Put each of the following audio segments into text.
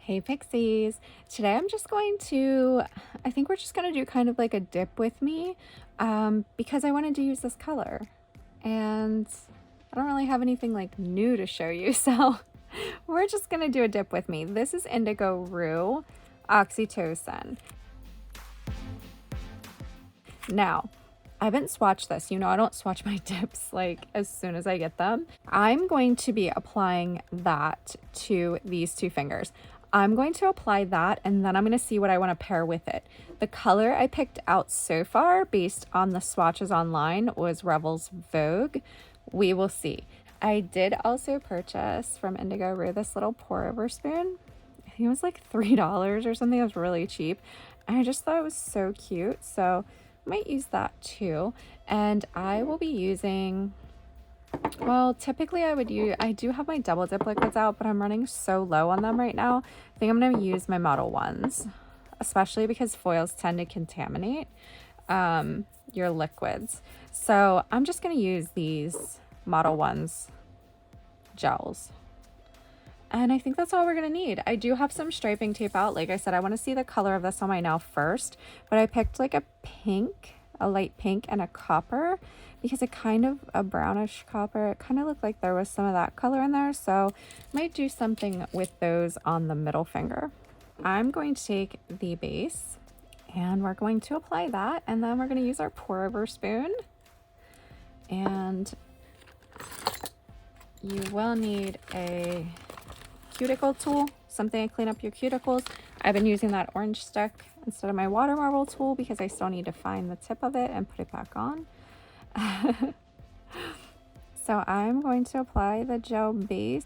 Hey Pixies! Today I'm just going to, I think we're just going to do kind of like a dip with me because I wanted to use this color and I don't really have anything like new to show you, so we're just going to do a dip with me. This is Indigo Rue Oxytocin. Now, I haven't swatched this. You know, I don't swatch my dips like as soon as I get them. I'm going to be applying that to these two fingers. I'm going to apply that and then I'm going to see what I want to pair with it. The color I picked out so far based on the swatches online was Revel's Vogue. We will see. I did also purchase from Indigo Rue this little pour over spoon. I think it was like $3 or something. It was really cheap. And I just thought it was so cute. So I might use that too. And I will be using, well, typically I do have my double dip liquids out, but I'm running so low on them right now. I think I'm going to use my Modelones, especially because foils tend to contaminate your liquids. So I'm just going to use these Modelones gels. And I think that's all we're going to need. I do have some striping tape out. Like I said, I want to see the color of this on my nail first, but I picked like a pink, a light pink and a copper because it kind of a brownish copper. It kind of looked like there was some of that color in there. So I might do something with those on the middle finger. I'm going to take the base and we're going to apply that. And then we're going to use our pour over spoon. And you will need a cuticle tool, something to clean up your cuticles. I've been using that orange stick instead of my water marble tool because I still need to find the tip of it and put it back on. So I'm going to apply the gel base.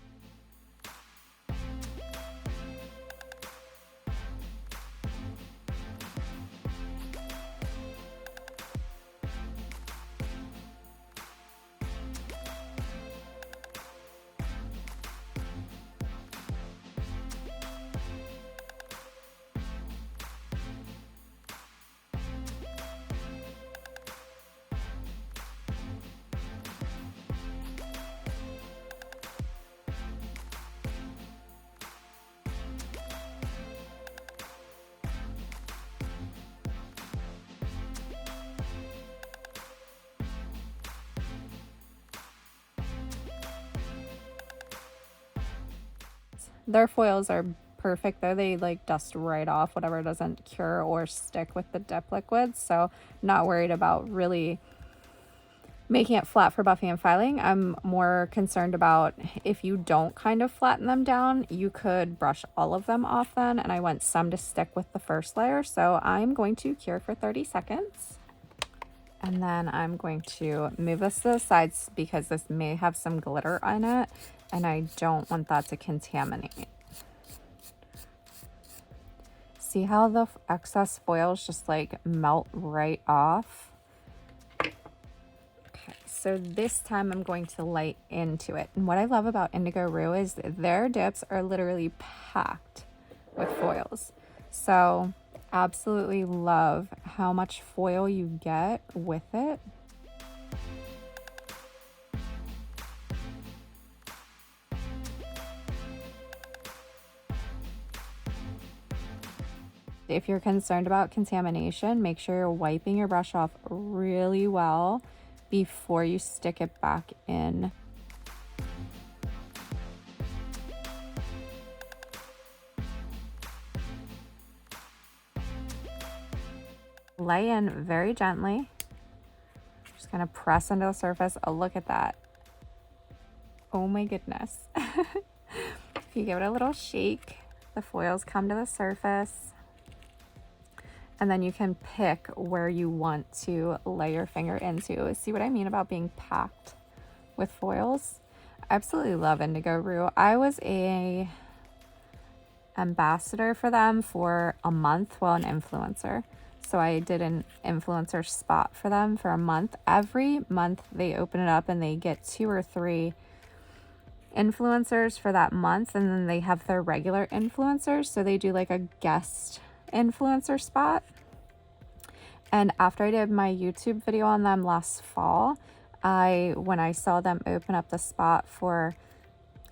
Their foils are perfect though. They like dust right off whatever doesn't cure or stick with the dip liquids. So not worried about really making it flat for buffing and filing. I'm more concerned about if you don't kind of flatten them down, you could brush all of them off then. And I want some to stick with the first layer. So I'm going to cure for 30 seconds. And then I'm going to move this to the sides because this may have some glitter on it. And I don't want that to contaminate. See how the excess foils just like melt right off? Okay, so this time I'm going to light into it. And what I love about Indigo Rue is their dips are literally packed with foils. So absolutely love how much foil you get with it. If you're concerned about contamination, make sure you're wiping your brush off really well before you stick it back in. Lay in very gently. Just gonna press into the surface. Oh, look at that. Oh my goodness. If you give it a little shake, the foils come to the surface. And then you can pick where you want to lay your finger into. See what I mean about being packed with foils? I absolutely love Indigo Rue. I was a ambassador for them for a month, well, an influencer. So I did an influencer spot for them for a month. Every month they open it up and they get 2 or 3 influencers for that month. And then they have their regular influencers. So they do like a guest influencer spot. And after I did my YouTube video on them last fall, when I saw them open up the spot for,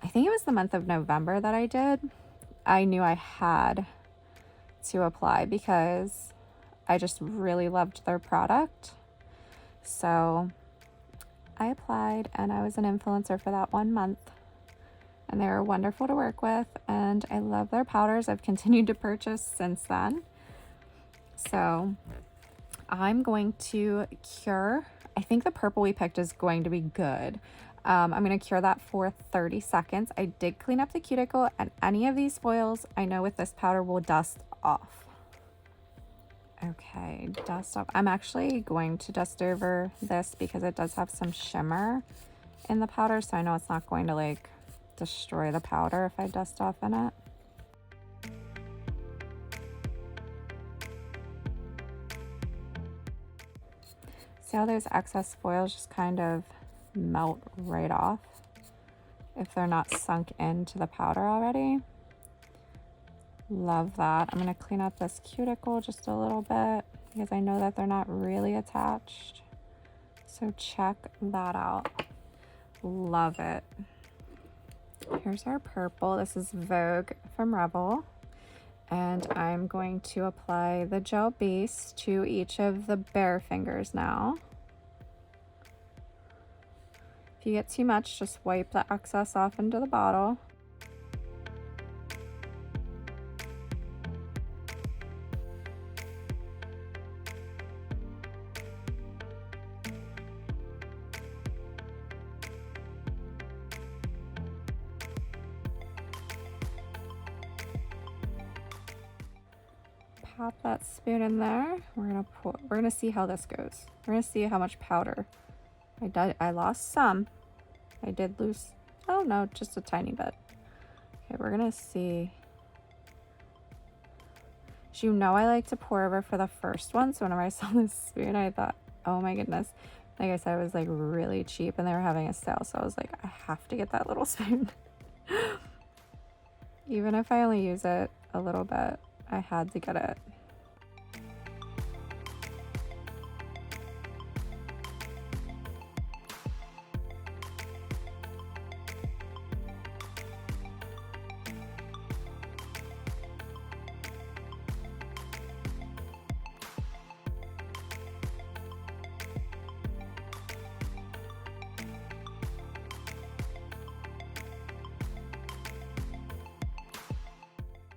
I think it was the month of November that I did, I knew I had to apply because I just really loved their product. So I applied and I was an influencer for that 1 month. And they were wonderful to work with, and I love their powders. I've continued to purchase since then. So I'm going to cure, I think the purple we picked is going to be good. I'm going to cure that for 30 seconds. I did clean up the cuticle, and any of these foils I know with this powder will dust off. Okay, dust off. I'm actually going to dust over this because it does have some shimmer in the powder, so I know it's not going to like destroy the powder if I dust off in it. See how those excess foils just kind of melt right off if they're not sunk into the powder already. Love that. I'm going to clean up this cuticle just a little bit because I know that they're not really attached. So check that out. Love it. Here's our purple. This is Vogue from Revel. And I'm going to apply the gel base to each of the bare fingers now. If you get too much, just wipe the excess off into the bottle. Pop that spoon in there. We're gonna see how this goes. We're gonna see how much powder. I lost some. I did lose, oh no, just a tiny bit. Okay, we're gonna see. As you know, I like to pour over for the first one. So whenever I saw this spoon, I thought, oh my goodness. Like I said, it was like really cheap and they were having a sale. So I was like, I have to get that little spoon. Even if I only use it a little bit, I had to get it.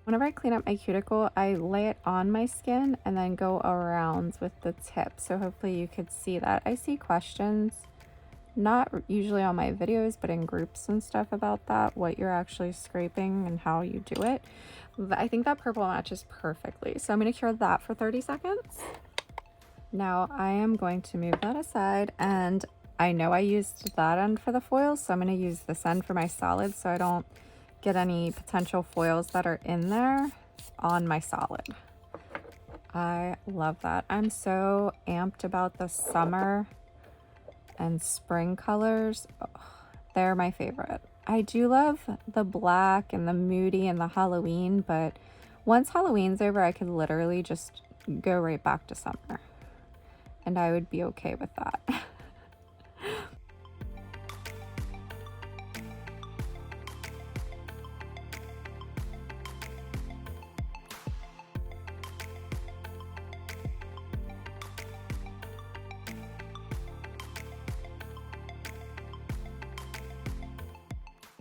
Whenever I clean up my cuticle, I lay it on my skin and then go around with the tip. So hopefully you could see that. I see questions, not usually on my videos, but in groups and stuff about that, what you're actually scraping and how you do it. I think that purple matches perfectly. So I'm going to cure that for 30 seconds. Now I am going to move that aside, and I know I used that end for the foils, so I'm going to use this end for my solid so I don't get any potential foils that are in there on my solid. I love that. I'm so amped about the summer and spring colors. Oh, they're my favorite. I do love the black and the moody and the Halloween, but once Halloween's over, I could literally just go right back to summer and I would be okay with that.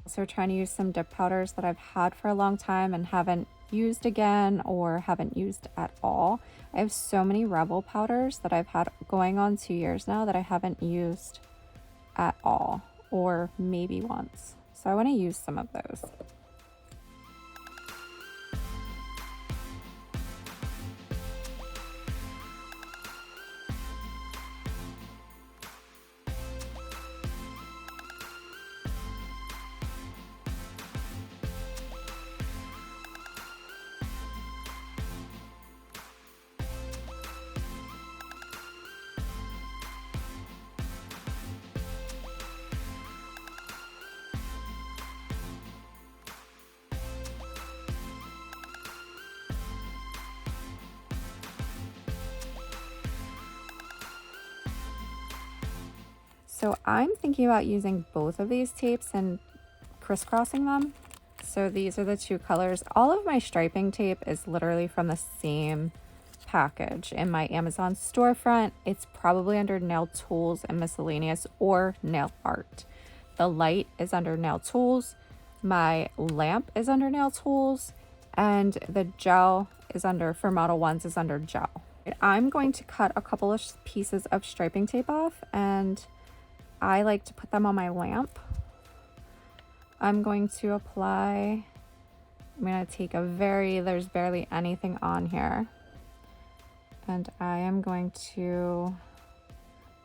So trying to use some dip powders that I've had for a long time and haven't used again or haven't used at all. I have so many Revel powders that I've had going on 2 years now that I haven't used at all, or maybe once. So I want to use some of those. So I'm thinking about using both of these tapes and crisscrossing them So these are the two colors. All of my striping tape is literally from the same package in my Amazon storefront. It's probably under nail tools and miscellaneous or nail art. The light is under nail tools. My lamp is under nail tools. And the gel is under, for Model 1s, is under gel. I'm going to cut a couple of pieces of striping tape off, and I like to put them on my lamp. I'm going to apply, I'm going to take there's barely anything on here. And I am going to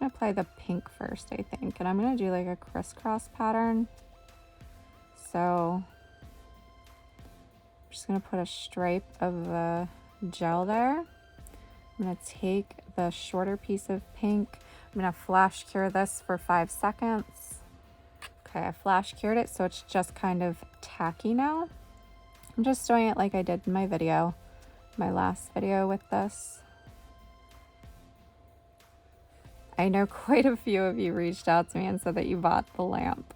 apply the pink first, I think. And I'm going to do like a crisscross pattern. So I'm just going to put a stripe of the gel there. I'm going to take the shorter piece of pink. I'm going to flash cure this for 5 seconds. Okay, I flash cured it, so it's just kind of tacky now. I'm just doing it like I did in my video, my last video with this. I know quite a few of you reached out to me and said that you bought the lamp.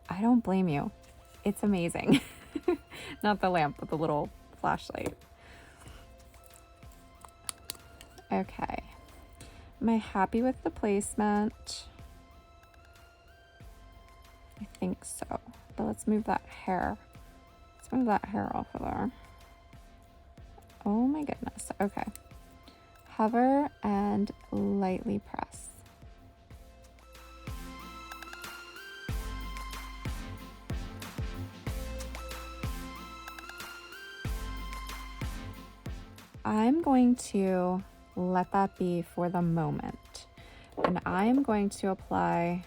I don't blame you. It's amazing. Not the lamp, but the little flashlight. Okay. Am I happy with the placement? I think so. But let's move that hair. Let's move that hair off of there. Oh my goodness. Okay. Hover and lightly press. I'm going to let that be for the moment. And I'm going to apply,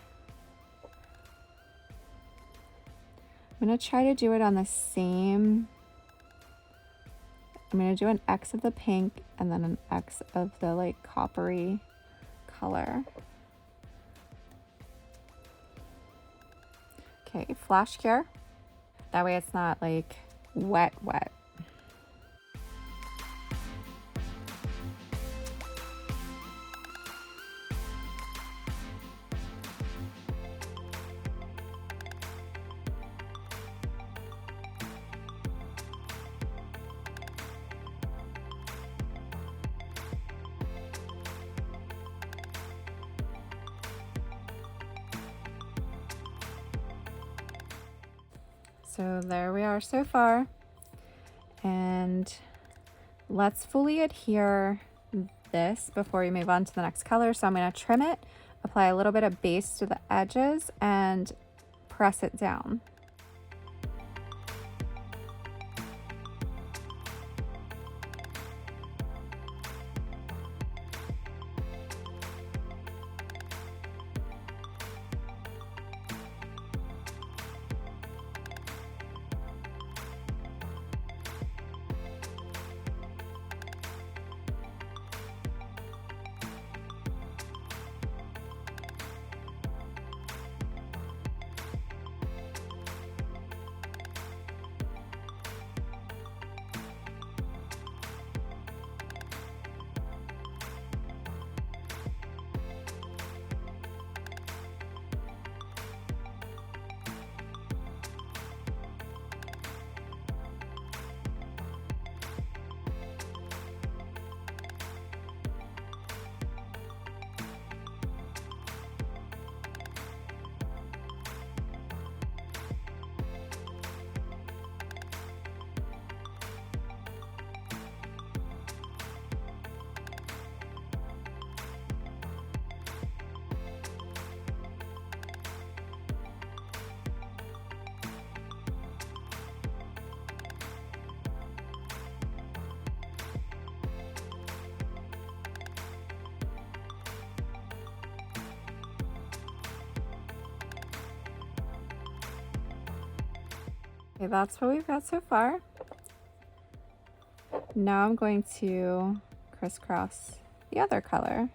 I'm going to try to do it on the same, I'm going to do an X of the pink and then an X of the like coppery color. Okay, flash cure. That way it's not like wet. So there we are so far. And let's fully adhere this before we move on to the next color. So I'm going to trim it, apply a little bit of base to the edges, and press it down. Okay, that's what we've got so far. Now I'm going to crisscross the other color.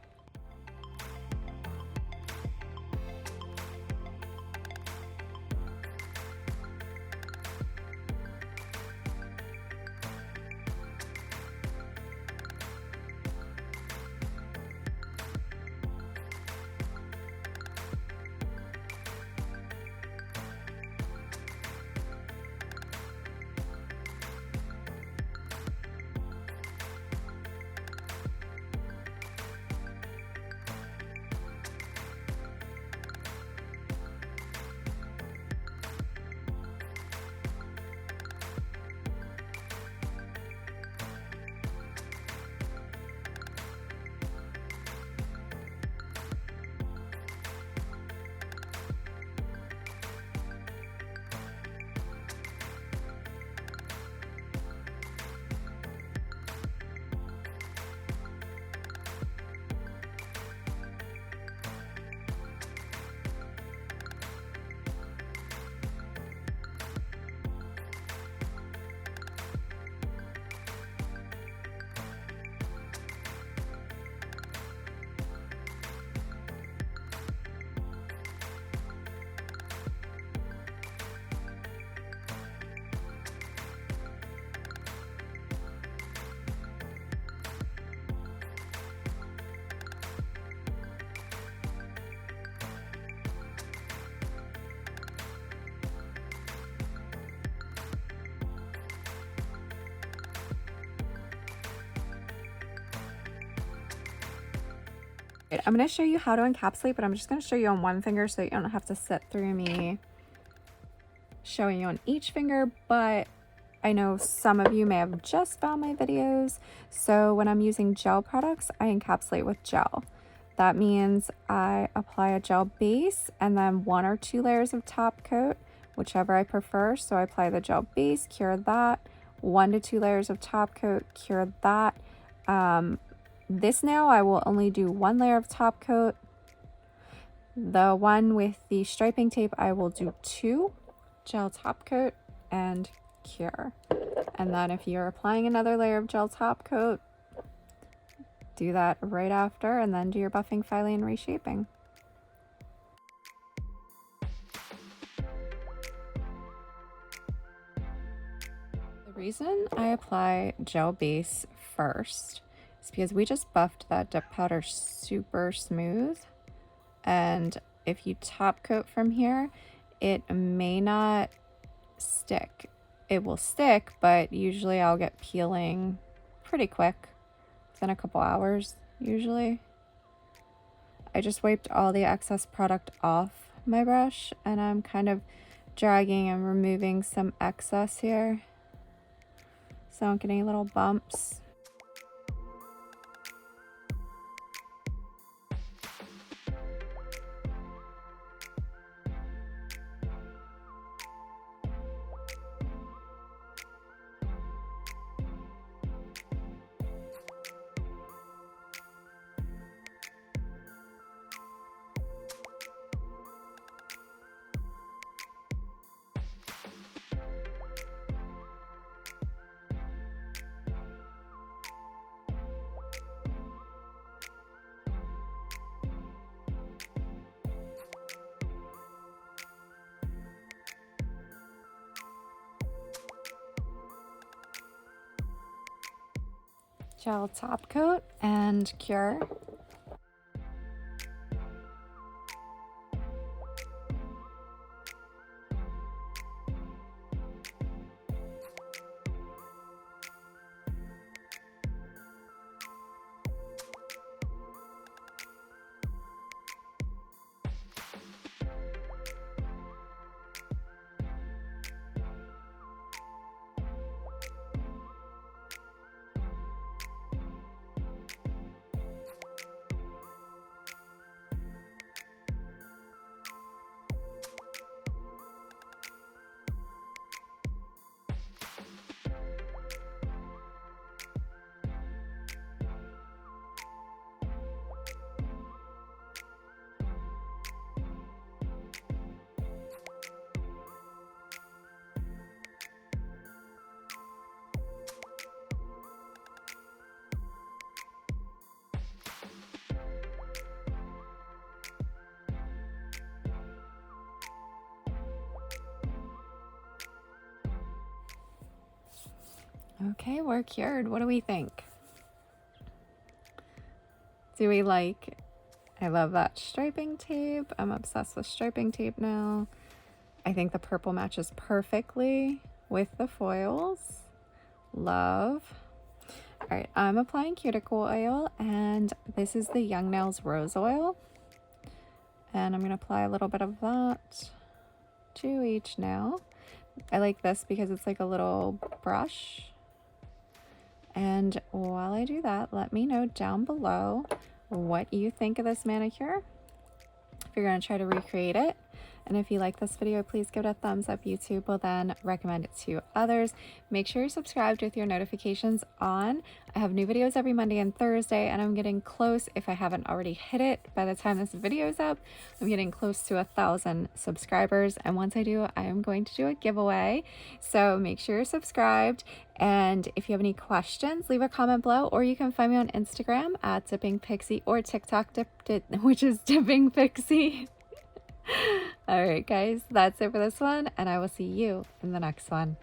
I'm going to show you how to encapsulate, but I'm just going to show you on one finger so you don't have to sit through me showing you on each finger. But I know some of you may have just found my videos. So when I'm using gel products, I encapsulate with gel. That means I apply a gel base and then 1 or 2 layers of top coat, whichever I prefer. So I apply the gel base, cure that, 1 to 2 layers of top coat, cure that. This nail, I will only do 1 layer of top coat. The one with the striping tape, I will do 2 gel top coat and cure. And then if you're applying another layer of gel top coat, do that right after, and then do your buffing, filing, and reshaping. The reason I apply gel base first is because we just buffed that dip powder super smooth, and if you top coat from here, it may not stick. It will stick, but usually I'll get peeling pretty quick, within a couple hours usually. I just wiped all the excess product off my brush, and I'm kind of dragging and removing some excess here so I don't get any little bumps. Gel top coat and cure. Okay, we're cured. What do we think? Do we like... I love that striping tape. I'm obsessed with striping tape now. I think the purple matches perfectly with the foils. Love. All right, I'm applying cuticle oil, and this is the Young Nails Rose Oil. And I'm going to apply a little bit of that to each nail. I like this because it's like a little brush. And while I do that, let me know down below what you think of this manicure, if you're going to try to recreate it. And if you like this video, please give it a thumbs up. YouTube will then recommend it to others. Make sure you're subscribed with your notifications on. I have new videos every Monday and Thursday, and I'm getting close, if I haven't already hit it by the time this video is up, I'm getting close to 1,000 subscribers. And once I do, I am going to do a giveaway. So make sure you're subscribed. And if you have any questions, leave a comment below, or you can find me on Instagram at Dipping Pixie, or TikTok, which is Dipping Pixie. All right, guys, that's it for this one, and I will see you in the next one.